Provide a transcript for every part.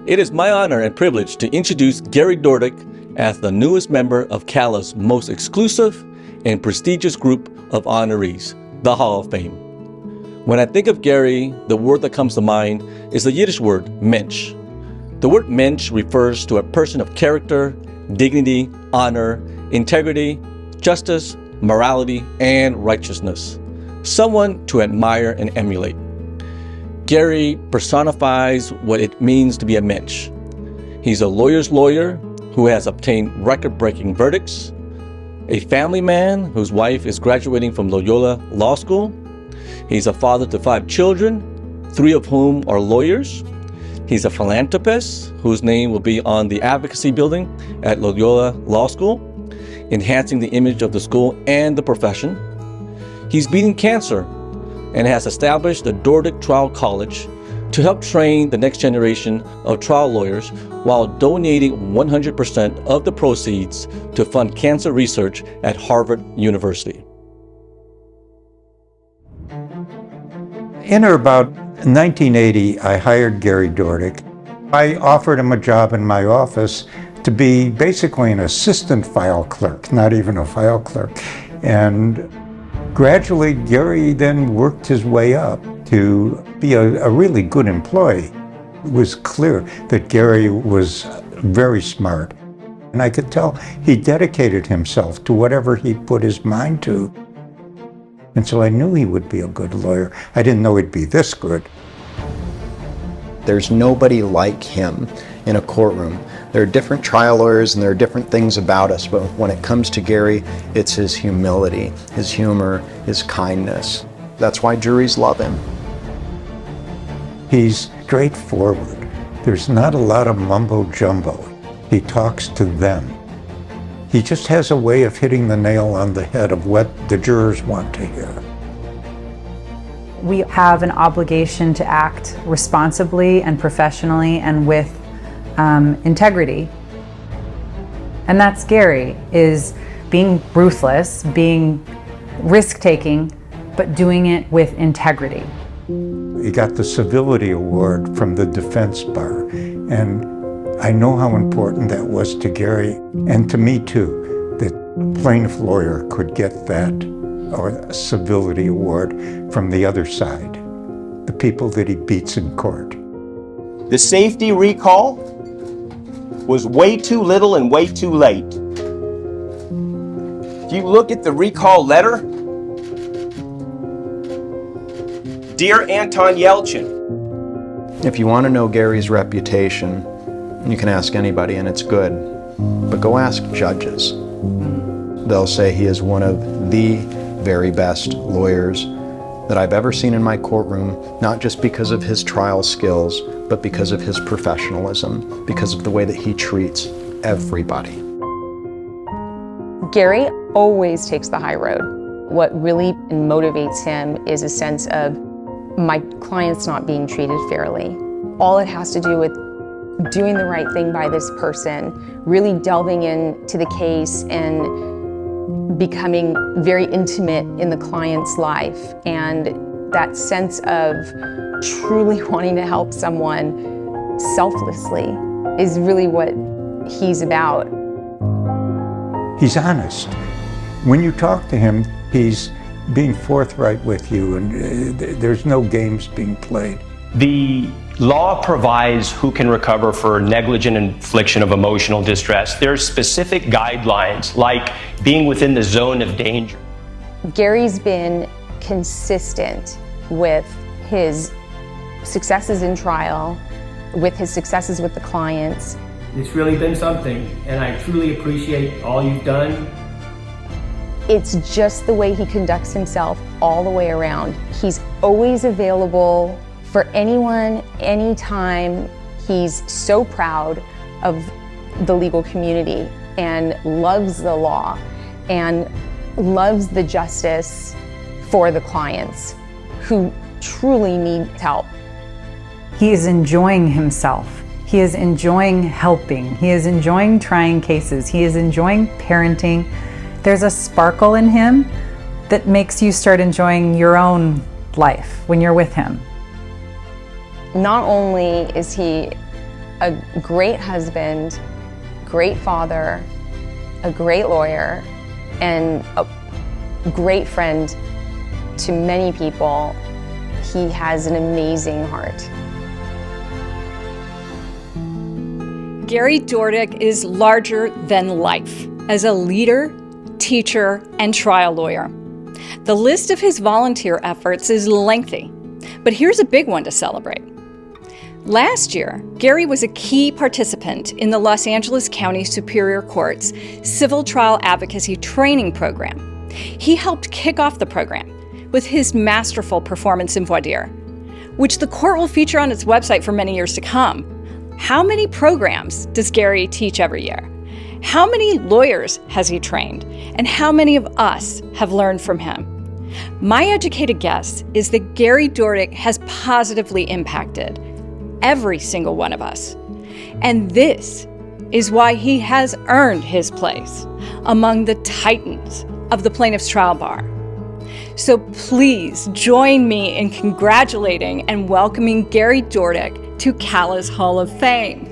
It is my honor and privilege to introduce Gary Dordick as the newest member of CAALA's most exclusive and prestigious group of honorees, the Hall of Fame. When I think of Gary, the word that comes to mind is the Yiddish word mensch. The word mensch refers to a person of character, dignity, honor, integrity, justice, morality, and righteousness. Someone to admire and emulate. Gary personifies what it means to be a mensch. He's a lawyer's lawyer who has obtained record-breaking verdicts, a family man whose wife is graduating from Loyola Law School. He's a father to 5 children, 3 of whom are lawyers. He's a philanthropist whose name will be on the advocacy building at Loyola Law School, enhancing the image of the school and the profession. He's beaten cancer and has established the Dordick Trial College to help train the next generation of trial lawyers while donating 100% of the proceeds to fund cancer research at Harvard University. In or about 1980, I hired Gary Dordick. I offered him a job in my office to be basically an assistant file clerk, not even a file clerk. And gradually, Gary then worked his way up to be a really good employee. It was clear that Gary was very smart. And I could tell he dedicated himself to whatever he put his mind to. And so I knew he would be a good lawyer. I didn't know he'd be this good. There's nobody like him in a courtroom. There are different trial lawyers and there are different things about us, but when it comes to Gary, it's his humility, his humor, his kindness. That's why juries love him. He's straightforward. There's not a lot of mumbo jumbo. He talks to them. He just has a way of hitting the nail on the head of what the jurors want to hear. We have an obligation to act responsibly and professionally and with integrity. And that's Gary, is being ruthless, being risk-taking, but doing it with integrity. He got the Civility Award from the Defense Bar, and I know how important that was to Gary, and to me too, that a plaintiff lawyer could get that, or a Civility Award, from the other side, the people that he beats in court. The safety recall was way too little and way too late. If you look at the recall letter, Dear Anton Yelchin. If you want to know Gary's reputation, you can ask anybody and it's good, but go ask judges. They'll say he is one of the very best lawyers that I've ever seen in my courtroom, not just because of his trial skills, but because of his professionalism, because of the way that he treats everybody. Gary always takes the high road. What really motivates him is a sense of my client's not being treated fairly. All it has to do with doing the right thing by this person, really delving into the case and becoming very intimate in the client's life. And that sense of truly wanting to help someone selflessly is really what he's about. He's honest. When you talk to him, he's being forthright with you, and there's no games being played. The law provides who can recover for negligent infliction of emotional distress. There are specific guidelines, like being within the zone of danger. Gary's been consistent with his successes in trial, with his successes with the clients. It's really been something, and I truly appreciate all you've done. It's just the way he conducts himself all the way around. He's always available for anyone, anytime. He's so proud of the legal community and loves the law and loves the justice for the clients who truly need help. He is enjoying himself. He is enjoying helping. He is enjoying trying cases. He is enjoying parenting. There's a sparkle in him that makes you start enjoying your own life when you're with him. Not only is he a great husband, great father, a great lawyer, and a great friend to many people. He has an amazing heart. Gary Dordick is larger than life as a leader, teacher, and trial lawyer. The list of his volunteer efforts is lengthy, but here's a big one to celebrate. Last year, Gary was a key participant in the Los Angeles County Superior Court's Civil Trial Advocacy Training Program. He helped kick off the program with his masterful performance in voir dire, which the court will feature on its website for many years to come. How many programs does Gary teach every year? How many lawyers has he trained? And how many of us have learned from him? My educated guess is that Gary Dordick has positively impacted every single one of us. And this is why he has earned his place among the titans of the plaintiff's trial bar. So please join me in congratulating and welcoming Gary Dordick to CAALA's Hall of Fame.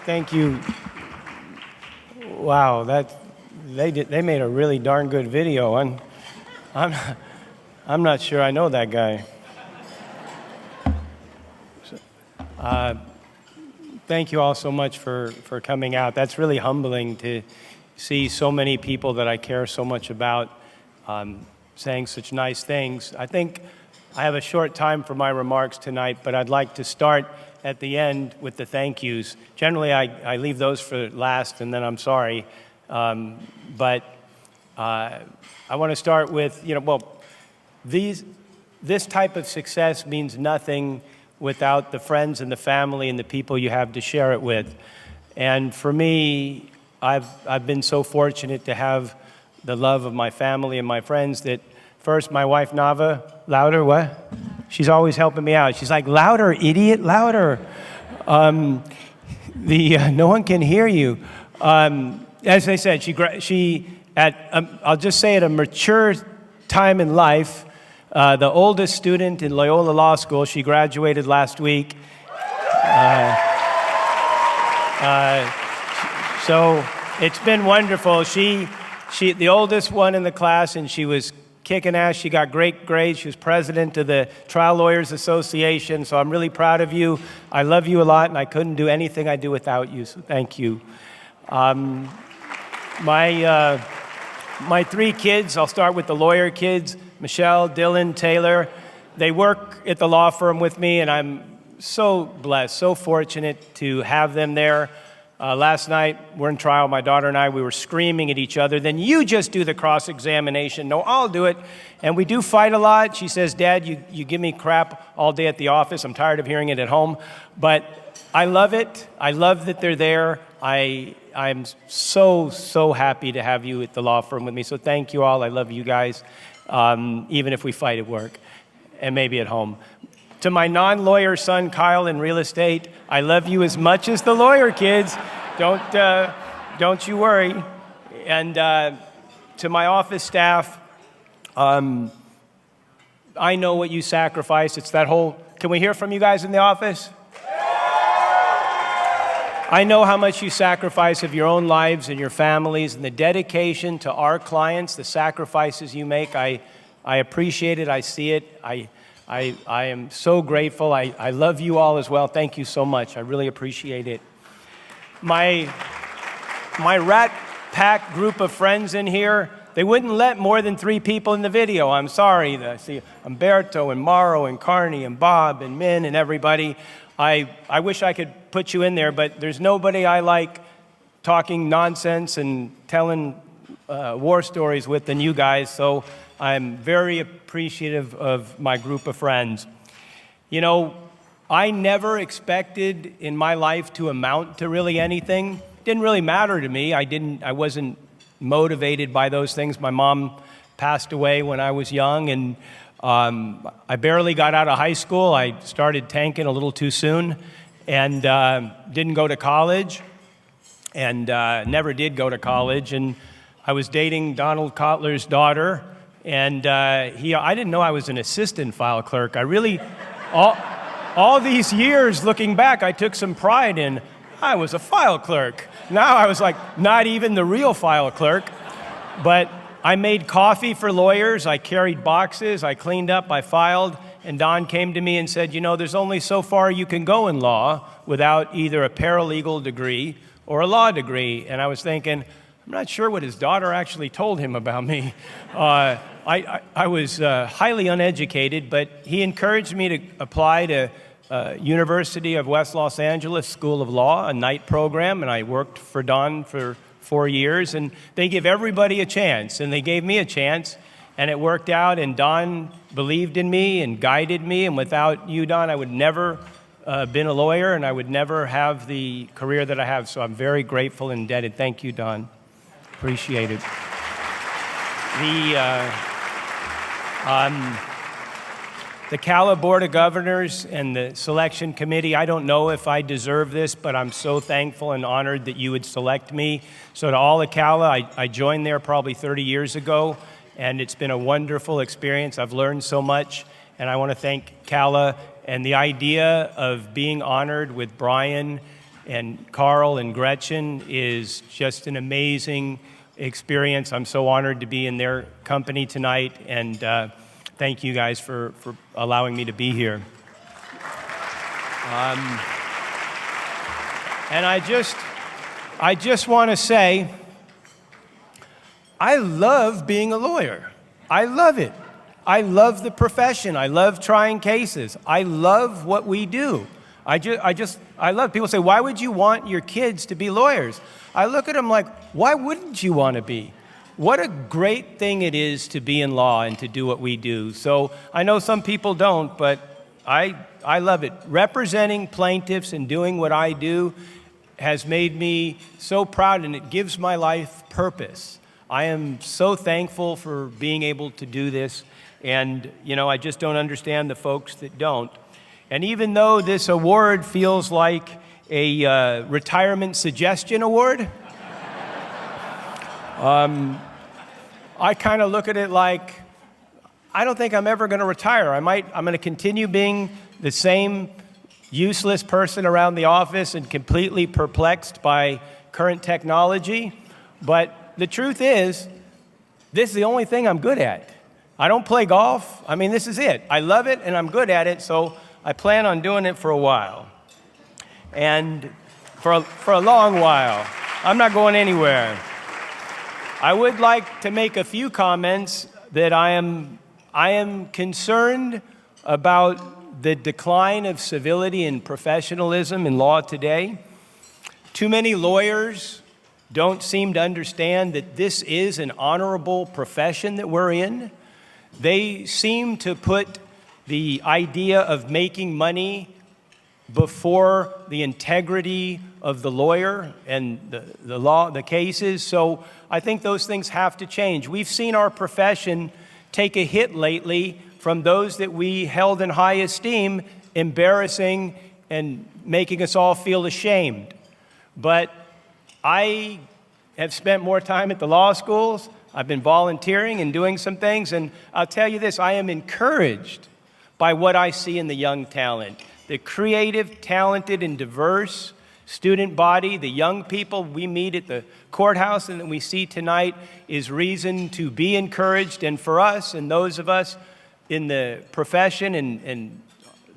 Thank you. Wow, they made a really darn good video. I'm not sure I know that guy. Thank you all so much for coming out. That's really humbling to see so many people that I care so much about saying such nice things. I think I have a short time for my remarks tonight, but I'd like to start at the end with the thank yous. Generally, I leave those for last, and then I'm sorry. But I want to start with, this type of success means nothing without the friends and the family and the people you have to share it with. And for me, I've been so fortunate to have the love of my family and my friends that first, my wife, Nava, louder, what? She's always helping me out. She's like, louder, idiot, louder. No one can hear you. As I said, I'll just say at a mature time in life, the oldest student in Loyola Law School, she graduated last week. So it's been wonderful. She the oldest one in the class, and she was kicking ass. She got great grades. She was president of the Trial Lawyers Association, so I'm really proud of you. I love you a lot, and I couldn't do anything I do without you, so thank you. My three kids, I'll start with the lawyer kids, Michelle, Dylan, Taylor. They work at the law firm with me, and I'm so blessed, so fortunate to have them there. Last night, we're in trial, my daughter and I, we were screaming at each other. Then you just do the cross-examination. No, I'll do it. And we do fight a lot. She says, Dad, you give me crap all day at the office. I'm tired of hearing it at home. But I love it. I love that they're there. I'm so happy to have you at the law firm with me. So thank you all. I love you guys, even if we fight at work and maybe at home. To my non-lawyer son, Kyle, in real estate, I love you as much as the lawyer kids. Don't you worry. And to my office staff, I know what you sacrificed. It's that whole, can we hear from you guys in the office? I know how much you sacrifice of your own lives and your families and the dedication to our clients, the sacrifices you make. I appreciate it. I see it. I am so grateful. I love you all as well. Thank you so much. I really appreciate it. My rat pack group of friends in here, they wouldn't let more than 3 people in the video. I'm sorry. I see Umberto and Mauro and Carney and Bob and Min and everybody. I wish I could put you in there, but there's nobody I like talking nonsense and telling war stories with than you guys. So I'm very appreciative of my group of friends. You know, I never expected in my life to amount to really anything. Didn't really matter to me. I wasn't motivated by those things. My mom passed away when I was young, and I barely got out of high school. I started tanking a little too soon, and didn't go to college, and never did go to college. And I was dating Donald Kotler's daughter, and I didn't know I was an assistant file clerk. I really, all these years looking back, I took some pride in, I was a file clerk. Now I was like, not even the real file clerk. But I made coffee for lawyers, I carried boxes, I cleaned up, I filed, and Don came to me and said, you know, there's only so far you can go in law without either a paralegal degree or a law degree. And I was thinking, I'm not sure what his daughter actually told him about me. I was highly uneducated, but he encouraged me to apply to University of West Los Angeles School of Law, a night program, and I worked for Don for 4 years, and they give everybody a chance, and they gave me a chance, and it worked out, and Don believed in me and guided me, and without you, Don, I would never been a lawyer, and I would never have the career that I have, so I'm very grateful and indebted. Thank you, Don. Appreciate it. The CAALA Board of Governors and the selection committee, I don't know if I deserve this, but I'm so thankful and honored that you would select me. So to all of CAALA, I joined there probably 30 years ago, and it's been a wonderful experience. I've learned so much, and I want to thank CAALA. And the idea of being honored with Brian and Carl and Gretchen is just an amazing experience. I'm so honored to be in their company tonight, and thank you guys for allowing me to be here. And I just want to say, I love being a lawyer. I love it. I love the profession. I love trying cases. I love what we do. I love, people say, why would you want your kids to be lawyers? I look at them like, why wouldn't you want to be? What a great thing it is to be in law and to do what we do. So I know some people don't, but I love it. Representing plaintiffs and doing what I do has made me so proud, and it gives my life purpose. I am so thankful for being able to do this, and you know, I just don't understand the folks that don't. And even though this award feels like a retirement suggestion award, I kind of look at it like, I don't think I'm ever going to retire. I'm going to continue being the same useless person around the office and completely perplexed by current technology. But the truth is, this is the only thing I'm good at. I don't play golf. I mean, this is it. I love it and I'm good at it, so I plan on doing it for a while. And for a long while. I'm not going anywhere. I would like to make a few comments that I am concerned about the decline of civility and professionalism in law today. Too many lawyers don't seem to understand that this is an honorable profession that we're in. They seem to put the idea of making money before the integrity of the lawyer and the law, the cases. So I think those things have to change. We've seen our profession take a hit lately from those that we held in high esteem, embarrassing and making us all feel ashamed. But I have spent more time at the law schools. I've been volunteering and doing some things, and I'll tell you this, I am encouraged by what I see in the young talent. The creative, talented, and diverse student body, the young people we meet at the courthouse and that we see tonight is reason to be encouraged. And for us and those of us in the profession and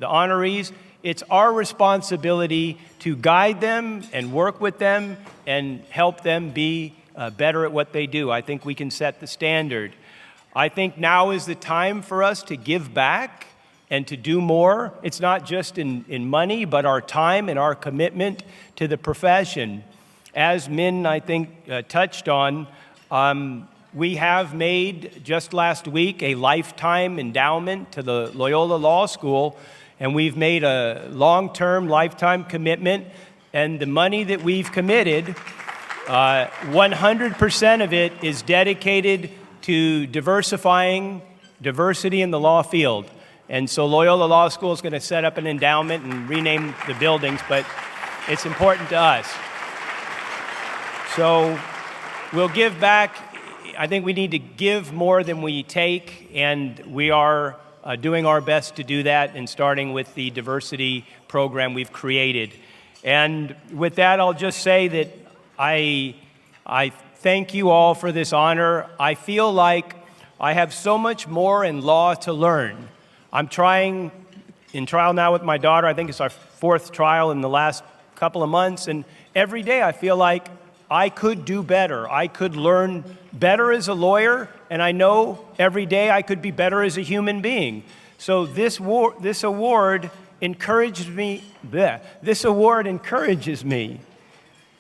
the honorees, it's our responsibility to guide them and work with them and help them be better at what they do. I think we can set the standard. I think now is the time for us to give back and to do more. It's not just in money, but our time and our commitment to the profession. As Min, I think, touched on, we have made, just last week, a lifetime endowment to the Loyola Law School. And we've made a long-term, lifetime commitment, and the money that we've committed, 100% of it is dedicated to diversifying diversity in the law field. And so Loyola Law School is going to set up an endowment and rename the buildings, but it's important to us. So we'll give back. I think we need to give more than we take, and we are doing our best to do that, and starting with the diversity program we've created. And with that, I'll just say that I thank you all for this honor. I feel like I have so much more in law to learn. I'm trying in trial now with my daughter. I think it's our 4th trial in the last couple of months, and every day I feel like I could do better. I could learn better as a lawyer, and I know every day I could be better as a human being. So this award encourages me. This award encourages me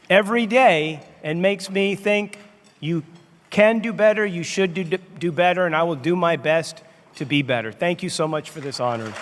every day and makes me think you can do better, you should do better, and I will do my best to be better. Thank you so much for this honor.